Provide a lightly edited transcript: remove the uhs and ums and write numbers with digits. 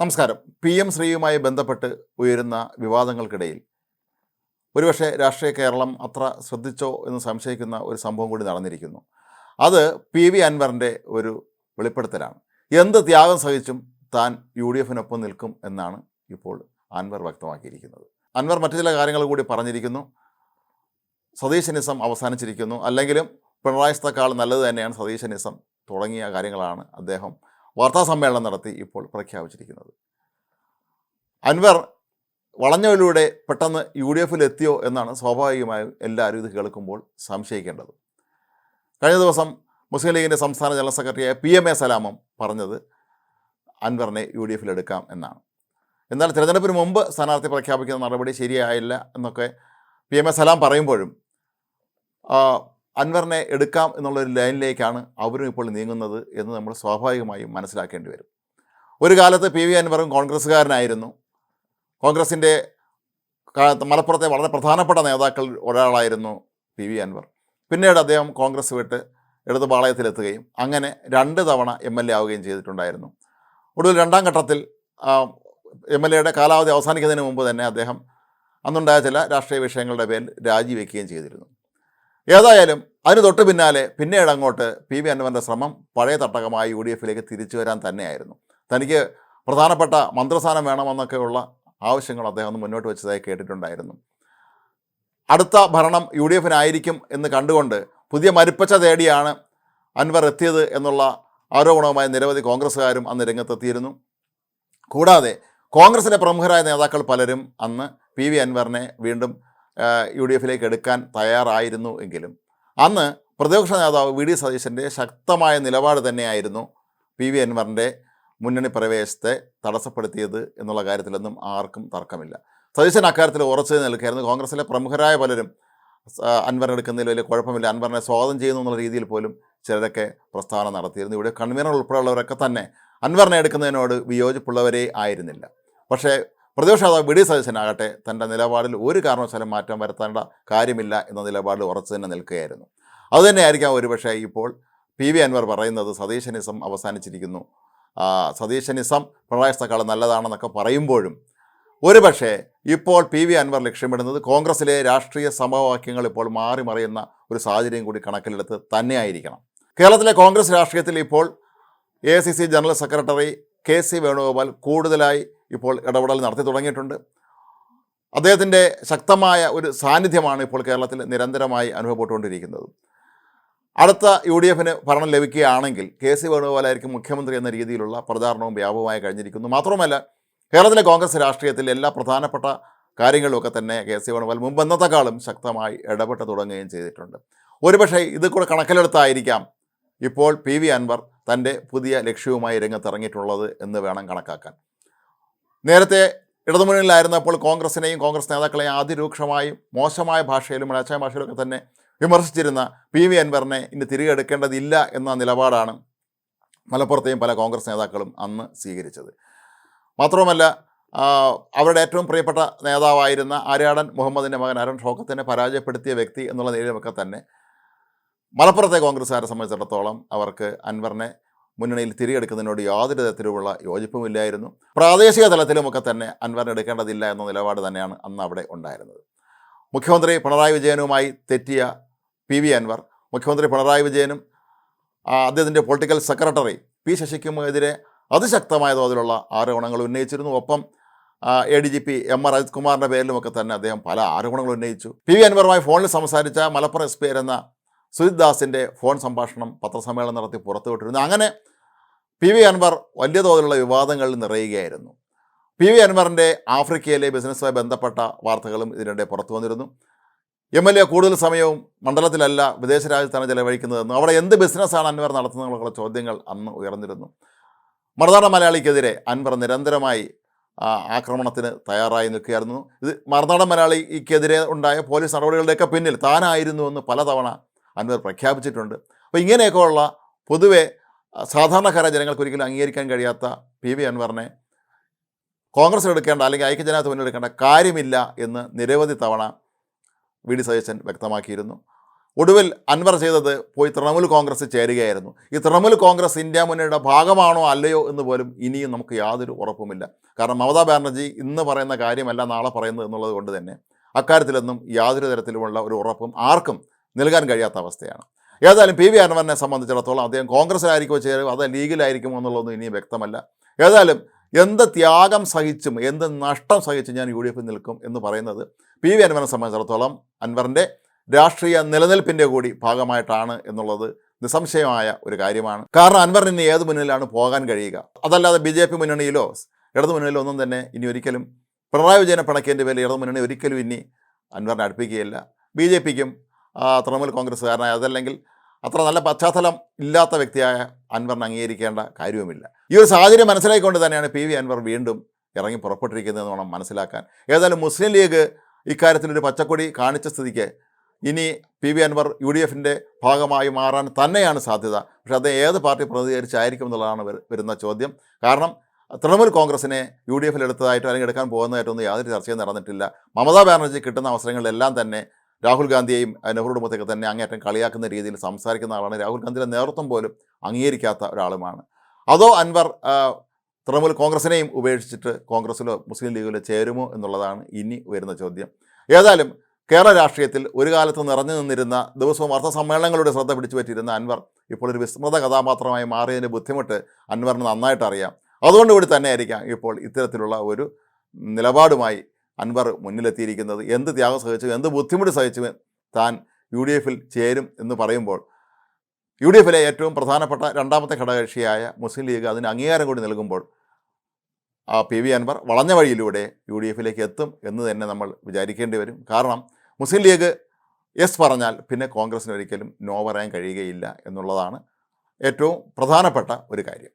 നമസ്കാരം. PM ശ്രീയുമായി ബന്ധപ്പെട്ട് ഉയരുന്ന വിവാദങ്ങൾക്കിടയിൽ ഒരുപക്ഷെ രാഷ്ട്രീയ കേരളം അത്ര ശ്രദ്ധിച്ചോ എന്ന് സംശയിക്കുന്ന ഒരു സംഭവം കൂടി നടന്നിരിക്കുന്നു. അത് PV അൻവറിൻ്റെ ഒരു വെളിപ്പെടുത്തലാണ്. എന്ത് ത്യാഗം സഹിച്ചും താൻ UDF നിൽക്കും എന്നാണ് ഇപ്പോൾ അൻവർ വ്യക്തമാക്കിയിരിക്കുന്നത്. അൻവർ മറ്റു ചില കാര്യങ്ങൾ കൂടി പറഞ്ഞിരിക്കുന്നു. സതീശനിസം അവസാനിച്ചിരിക്കുന്നു, അല്ലെങ്കിലും പിണറായിയേക്കാൾ നല്ലത് തന്നെയാണ് സതീശനിസം തുടങ്ങിയ കാര്യങ്ങളാണ് അദ്ദേഹം വാർത്താസമ്മേളനം നടത്തി ഇപ്പോൾ പ്രഖ്യാപിച്ചിരിക്കുന്നത്. അൻവർ വളഞ്ഞവരിലൂടെ പെട്ടെന്ന് UDF എത്തിയോ എന്നാണ് സ്വാഭാവികമായും എല്ലാവരും ഇത് കേൾക്കുമ്പോൾ സംശയിക്കേണ്ടത്. കഴിഞ്ഞ ദിവസം മുസ്ലിം ലീഗിൻ്റെ സംസ്ഥാന ജനറൽ സെക്രട്ടറിയായ PMA സലാമും പറഞ്ഞത് അൻവറിനെ UDF എടുക്കാം എന്നാണ്. എന്നാൽ തിരഞ്ഞെടുപ്പിന് മുമ്പ് സ്ഥാനാർത്ഥി പ്രഖ്യാപിക്കുന്ന നടപടി ശരിയായില്ല എന്നൊക്കെ PMA സലാം പറയുമ്പോഴും അൻവറിനെ എടുക്കാം എന്നുള്ളൊരു ലൈനിലേക്കാണ് അവരും ഇപ്പോൾ നീങ്ങുന്നത് എന്ന് നമ്മൾ സ്വാഭാവികമായും മനസ്സിലാക്കേണ്ടി വരും. ഒരു കാലത്ത് PV അൻവറും കോൺഗ്രസ്സുകാരനായിരുന്നു. കോൺഗ്രസിൻ്റെ മലപ്പുറത്തെ വളരെ പ്രധാനപ്പെട്ട നേതാക്കൾ ഒരാളായിരുന്നു PV അൻവർ. പിന്നീട് അദ്ദേഹം കോൺഗ്രസ് വിട്ട് ഇടതുപാളയത്തിലെത്തുകയും അങ്ങനെ 2 തവണ MLA ആവുകയും ചെയ്തിട്ടുണ്ടായിരുന്നു. ഒടുവിൽ 2ാം ഘട്ടത്തിൽ MLAയുടെ കാലാവധി അവസാനിക്കുന്നതിന് മുമ്പ് തന്നെ അദ്ദേഹം അന്നുണ്ടായ ചില രാഷ്ട്രീയ വിഷയങ്ങളുടെ പേരിൽ രാജിവെക്കുകയും ചെയ്തിരുന്നു. ഏതായാലും അതിന് തൊട്ട് പിന്നാലെ പിന്നീട് അങ്ങോട്ട് PV അൻവറിൻ്റെ ശ്രമം പഴയ തട്ടകമായ UDF തിരിച്ചു വരാൻ തന്നെയായിരുന്നു. തനിക്ക് പ്രധാനപ്പെട്ട മന്ത്രിസ്ഥാനം വേണമെന്നൊക്കെയുള്ള ആവശ്യങ്ങൾ അദ്ദേഹം മുന്നോട്ട് വെച്ചതായി കേട്ടിട്ടുണ്ടായിരുന്നു. അടുത്ത ഭരണം UDF എന്ന് കണ്ടുകൊണ്ട് പുതിയ മരുപ്പച്ച തേടിയാണ് അൻവർ എത്തിയത് എന്നുള്ള ആരോപണവുമായി നിരവധി കോൺഗ്രസ്സുകാരും അന്ന് രംഗത്തെത്തിയിരുന്നു. കൂടാതെ കോൺഗ്രസിലെ പ്രമുഖരായ നേതാക്കൾ പലരും അന്ന് PV അൻവറിനെ വീണ്ടും UDF എടുക്കാൻ തയ്യാറായിരുന്നു എങ്കിലും അന്ന് പ്രതിപക്ഷ നേതാവ് VD സതീശൻ്റെ ശക്തമായ നിലപാട് തന്നെയായിരുന്നു PV അൻവറിൻ്റെ മുന്നണി പ്രവേശത്തെ തടസ്സപ്പെടുത്തിയത് എന്നുള്ള കാര്യത്തിലൊന്നും ആർക്കും തർക്കമില്ല. സതീശൻ അക്കാര്യത്തിൽ ഉറച്ചു നിൽക്കുകയായിരുന്നു. കോൺഗ്രസിലെ പ്രമുഖരായ പലരും അൻവറിനെ എടുക്കുന്നതിൽ വലിയ കുഴപ്പമില്ല, അൻവറിനെ സ്വാഗതം ചെയ്യുന്നു എന്നുള്ള രീതിയിൽ പോലും ചിലരൊക്കെ പ്രസ്താവന നടത്തിയിരുന്നു. ഇവിടെ കൺവീനർ ഉൾപ്പെടെയുള്ളവരൊക്കെ തന്നെ അൻവറിനെ എടുക്കുന്നതിനോട് വിയോജിപ്പുള്ളവരേ ആയിരുന്നില്ല. പക്ഷേ പ്രതിപക്ഷ നേതാവ് VD സതീശനാകട്ടെ തൻ്റെ നിലപാടിൽ ഒരു കാരണവശാലും മാറ്റം വരുത്തേണ്ട കാര്യമില്ല എന്ന നിലപാടിൽ ഉറച്ചു തന്നെ നിൽക്കുകയായിരുന്നു. അതുതന്നെയായിരിക്കാം ഒരുപക്ഷെ ഇപ്പോൾ PV അൻവർ പറയുന്നത് സതീശനിസം അവസാനിച്ചിരിക്കുന്നു, സതീശനിസം പിണറായിയേക്കാൾ നല്ലതാണെന്നൊക്കെ പറയുമ്പോഴും ഒരുപക്ഷെ ഇപ്പോൾ PV അൻവർ ലക്ഷ്യമിടുന്നത് കോൺഗ്രസിലെ രാഷ്ട്രീയ സമവാക്യങ്ങൾ ഇപ്പോൾ മാറി മറിയുന്ന ഒരു സാഹചര്യം കൂടി കണക്കിലെടുത്ത് തന്നെയായിരിക്കണം. കേരളത്തിലെ കോൺഗ്രസ് രാഷ്ട്രീയത്തിൽ ഇപ്പോൾ AICC general secretary KC Venugopal കൂടുതലായി ഇപ്പോൾ ഇടപെടൽ നടത്തി തുടങ്ങിയിട്ടുണ്ട്. അദ്ദേഹത്തിൻ്റെ ശക്തമായ ഒരു സാന്നിധ്യമാണ് ഇപ്പോൾ കേരളത്തിൽ നിരന്തരമായി അനുഭവപ്പെട്ടുകൊണ്ടിരിക്കുന്നത്. അടുത്ത UDF ഭരണം ലഭിക്കുകയാണെങ്കിൽ KC വേണുഗോപാലായിരിക്കും മുഖ്യമന്ത്രി എന്ന രീതിയിലുള്ള പ്രചാരണവും വ്യാപകമായി കഴിഞ്ഞിരിക്കുന്നു. മാത്രമല്ല കേരളത്തിലെ കോൺഗ്രസ് രാഷ്ട്രീയത്തിൽ എല്ലാ പ്രധാനപ്പെട്ട കാര്യങ്ങളിലുമൊക്കെ തന്നെ KC വേണുഗോപാൽ മുമ്പെന്നത്തെക്കാളും ശക്തമായി ഇടപെട്ട് തുടങ്ങുകയും ചെയ്തിട്ടുണ്ട്. ഒരുപക്ഷെ ഇത് കൂടെ കണക്കിലെടുത്തായിരിക്കാം ഇപ്പോൾ PV അൻവർ തൻ്റെ പുതിയ ലക്ഷ്യവുമായി രംഗത്തിറങ്ങിയിട്ടുള്ളത് എന്ന് വേണം കണക്കാക്കാൻ. നേരത്തെ ഇടതുമുന്നണിയിലായിരുന്നപ്പോൾ കോൺഗ്രസിനെയും കോൺഗ്രസ് നേതാക്കളെയും അതിരൂക്ഷമായും മോശമായ ഭാഷയിലും മ്ലേച്ഛമായ ഭാഷയിലൊക്കെ തന്നെ വിമർശിച്ചിരുന്ന PV അൻവറിനെ ഇനി തിരികെ എടുക്കേണ്ടതില്ല എന്ന നിലപാടാണ് മലപ്പുറത്തെയും പല കോൺഗ്രസ് നേതാക്കളും അന്ന് സ്വീകരിച്ചത്. മാത്രവുമല്ല അവരുടെ ഏറ്റവും പ്രിയപ്പെട്ട നേതാവായിരുന്ന ആര്യാടൻ മുഹമ്മദിൻ്റെ മകൻ അരുൺ ഷൗക്കത്തിനെ പരാജയപ്പെടുത്തിയ വ്യക്തി എന്നുള്ള നിലയിലൊക്കെ തന്നെ മലപ്പുറത്തെ കോൺഗ്രസ്സുകാരെ സംബന്ധിച്ചിടത്തോളം അവർക്ക് അൻവറിനെ മുന്നണിയിൽ തിരികെടുക്കുന്നതിനോട് യാതൊരു തരത്തിലുമുള്ള യോജിപ്പുമില്ലായിരുന്നു. പ്രാദേശിക തലത്തിലുമൊക്കെ തന്നെ അൻവറിനെ എടുക്കേണ്ടതില്ല എന്ന നിലപാട് തന്നെയാണ് അന്ന് അവിടെ ഉണ്ടായിരുന്നത്. മുഖ്യമന്ത്രി പിണറായി വിജയനുമായി തെറ്റിയ PV അൻവർ മുഖ്യമന്ത്രി പിണറായി വിജയനും അദ്ദേഹത്തിൻ്റെ പൊളിറ്റിക്കൽ സെക്രട്ടറി P ശശിക്കുമെതിരെ അതിശക്തമായ തോതിലുള്ള ആരോപണങ്ങൾ ഉന്നയിച്ചിരുന്നു. ഒപ്പം ADGP MR അജിത് കുമാറിൻ്റെ പേരിലുമൊക്കെ തന്നെ അദ്ദേഹം പല ആരോപണങ്ങൾ ഉന്നയിച്ചു. PV അൻവറുമായി ഫോണിൽ സംസാരിച്ച മലപ്പുറം SP ആയിരുന്ന സുജിത് ദാസിൻ്റെ ഫോൺ സംഭാഷണം പത്രസമ്മേളനം നടത്തി പുറത്തുവിട്ടിരുന്നു. അങ്ങനെ PV അൻവർ വലിയ തോതിലുള്ള വിവാദങ്ങളിൽ നിറയുകയായിരുന്നു. PV അൻവറിൻ്റെ ആഫ്രിക്കയിലെ ബിസിനസ്സുമായി ബന്ധപ്പെട്ട വാർത്തകളും ഇതിനിടെ പുറത്തു വന്നിരുന്നു. MLA കൂടുതൽ സമയവും മണ്ഡലത്തിലല്ല വിദേശ രാജ്യത്താണ് ചെലവഴിക്കുന്നതെന്നും അവിടെ എന്ത് ബിസിനസ്സാണ് അൻവർ നടത്തുന്നതെന്നുള്ള ചോദ്യങ്ങൾ അന്ന് ഉയർന്നിരുന്നു. മറുനാടൻ മലയാളിക്കെതിരെ അൻവർ നിരന്തരമായി ആക്രമണത്തിന് തയ്യാറായി നിൽക്കുകയായിരുന്നു. ഇത് മറുനാടൻ മലയാളിക്കെതിരെ ഉണ്ടായ പോലീസ് നടപടികളുടെയൊക്കെ പിന്നിൽ താനായിരുന്നുവെന്ന് പലതവണ അൻവർ പ്രഖ്യാപിച്ചിട്ടുണ്ട്. അപ്പോൾ ഇങ്ങനെയൊക്കെയുള്ള പൊതുവെ സാധാരണക്കാരായ ജനങ്ങൾക്ക് ഒരിക്കലും അംഗീകരിക്കാൻ കഴിയാത്ത PV അൻവറിനെ കോൺഗ്രസ് എടുക്കേണ്ട അല്ലെങ്കിൽ ഐക്യജനാധിപത്യ മുന്നണി എടുക്കേണ്ട കാര്യമില്ല എന്ന് നിരവധി തവണ VD സതീശൻ വ്യക്തമാക്കിയിരുന്നു. ഒടുവിൽ അൻവർ ചെയ്തത് പോയി തൃണമൂൽ കോൺഗ്രസ് ചേരുകയായിരുന്നു. ഈ തൃണമൂൽ കോൺഗ്രസ് ഇന്ത്യ മുന്നണിയുടെ ഭാഗമാണോ അല്ലയോ എന്ന് പോലും ഇനിയും നമുക്ക് യാതൊരു ഉറപ്പുമില്ല. കാരണം മമതാ ബാനർജി ഇന്ന് പറയുന്ന കാര്യമല്ല നാളെ പറയുന്നത് എന്നുള്ളത് കൊണ്ട് തന്നെ അക്കാര്യത്തിലൊന്നും യാതൊരു തരത്തിലുമുള്ള ഒരു ഉറപ്പും ആർക്കും നൽകാൻ കഴിയാത്ത അവസ്ഥയാണ്. ഏതായാലും പി വി അൻവറിനെ സംബന്ധിച്ചിടത്തോളം അദ്ദേഹം കോൺഗ്രസ്സിലായിരിക്കുമോ ചേരുക അതോ ലീഗിലായിരിക്കുമോ എന്നുള്ളതൊന്നും ഇനിയും വ്യക്തമല്ല. ഏതായാലും എന്ത് ത്യാഗം സഹിച്ചും എന്ത് നഷ്ടം സഹിച്ചും ഞാൻ യു ഡി എഫിൽ നിൽക്കും എന്ന് പറയുന്നത് പി വി അൻവറിനെ സംബന്ധിച്ചിടത്തോളം അൻവറിൻ്റെ രാഷ്ട്രീയ നിലനിൽപ്പിൻ്റെ കൂടി ഭാഗമായിട്ടാണ് എന്നുള്ളത് നിസ്സംശയമായ ഒരു കാര്യമാണ്. കാരണം അൻവറിന് ഏത് മുന്നണിയിലാണ് പോകാൻ കഴിയുക? അതല്ലാതെ ബി ജെ പി മുന്നണിയിലോ ഇടതു മുന്നണിയിലോ ഒന്നും തന്നെ ഇനി ഒരിക്കലും പിണറായി വിജയനെ പിണക്കേൻ്റെ പേരിൽ ഇടതു മുന്നണി ഒരിക്കലും ഇനി അൻവറിനെ അടുപ്പിക്കുകയില്ല. ബി ജെ പിക്കും തൃണമൂൽ കോൺഗ്രസ്സുകാരനായ അതല്ലെങ്കിൽ അത്ര നല്ല പശ്ചാത്തലം ഇല്ലാത്ത വ്യക്തിയായ അൻവറിനെ അംഗീകരിക്കേണ്ട കാര്യവുമില്ല. ഈ ഒരു സാഹചര്യം മനസ്സിലാക്കിക്കൊണ്ട് തന്നെയാണ് പി വി അൻവർ വീണ്ടും ഇറങ്ങി പുറപ്പെട്ടിരിക്കുന്നതെന്ന് വേണം മനസ്സിലാക്കാൻ. ഏതായാലും മുസ്ലിം ലീഗ് ഇക്കാര്യത്തിലൊരു പച്ചക്കൊടി കാണിച്ച സ്ഥിതിക്ക് ഇനി P V Anvar U D എഫിൻ്റെ ഭാഗമായി മാറാൻ തന്നെയാണ് സാധ്യത. പക്ഷേ അത് ഏത് പാർട്ടി പ്രതികരിച്ചായിരിക്കും എന്നുള്ളതാണ് വരുന്ന ചോദ്യം. കാരണം തൃണമൂൽ കോൺഗ്രസിനെ യു ഡി എഫിൽ എടുത്തതായിട്ടോ അല്ലെങ്കിൽ എടുക്കാൻ പോകുന്നതായിട്ടൊന്നും യാതൊരു ചർച്ചയും നടന്നിട്ടില്ല. മമതാ ബാനർജി കിട്ടുന്ന അവസരങ്ങളിലെല്ലാം തന്നെ രാഹുൽ ഗാന്ധിയെയും നെഹ്റു കുടുംബത്തെയൊക്കെ തന്നെ അങ്ങേറ്റം കളിയാക്കുന്ന രീതിയിൽ സംസാരിക്കുന്ന ആളാണ്. രാഹുൽ ഗാന്ധിയുടെ നേതൃത്വം പോലും അംഗീകരിക്കാത്ത ഒരാളുമാണ്. അതോ അൻവർ തൃണമൂൽ കോൺഗ്രസിനെയും ഉപേക്ഷിച്ചിട്ട് കോൺഗ്രസ്സിലോ മുസ്ലിം ലീഗിലോ ചേരുമോ എന്നുള്ളതാണ് ഇനി വരുന്ന ചോദ്യം. ഏതായാലും കേരള രാഷ്ട്രീയത്തിൽ ഒരു കാലത്ത് നിറഞ്ഞു നിന്നിരുന്ന ദിവസവും വാർത്താ സമ്മേളനങ്ങളുടെ ശ്രദ്ധ പിടിച്ചു പറ്റിയിരുന്ന അൻവർ ഇപ്പോൾ ഒരു വിസ്മൃത കഥാപാത്രമായി മാറിയതിൻ്റെ ബുദ്ധിമുട്ട് അൻവറിന് നന്നായിട്ട് അറിയാം. അതുകൊണ്ടുകൂടി തന്നെ ആയിരിക്കാം ഇപ്പോൾ ഇത്തരത്തിലുള്ള ഒരു നിലപാടുമായി അൻവർ മുന്നിലെത്തിയിരിക്കുന്നത്. എന്ത് ത്യാഗം സഹിച്ചു എന്ത് ബുദ്ധിമുട്ട് സഹിച്ചു താൻ യു ഡി എഫിൽ ചേരും എന്ന് പറയുമ്പോൾ യു ഡി എഫിലെ ഏറ്റവും പ്രധാനപ്പെട്ട രണ്ടാമത്തെ ഘടകകക്ഷിയായ മുസ്ലിം ലീഗ് അതിന് അംഗീകാരം കൂടി നൽകുമ്പോൾ പി വി അൻവർ വളഞ്ഞ വഴിയിലൂടെ യു ഡി എഫിലേക്ക് എത്തും എന്ന് തന്നെ നമ്മൾ വിചാരിക്കേണ്ടി വരും. കാരണം മുസ്ലിം ലീഗ് യെസ് പറഞ്ഞാൽ പിന്നെ കോൺഗ്രസിന് ഒരിക്കലും നോ പറയാൻ കഴിയുകയില്ല എന്നുള്ളതാണ് ഏറ്റവും പ്രധാനപ്പെട്ട ഒരു കാര്യം.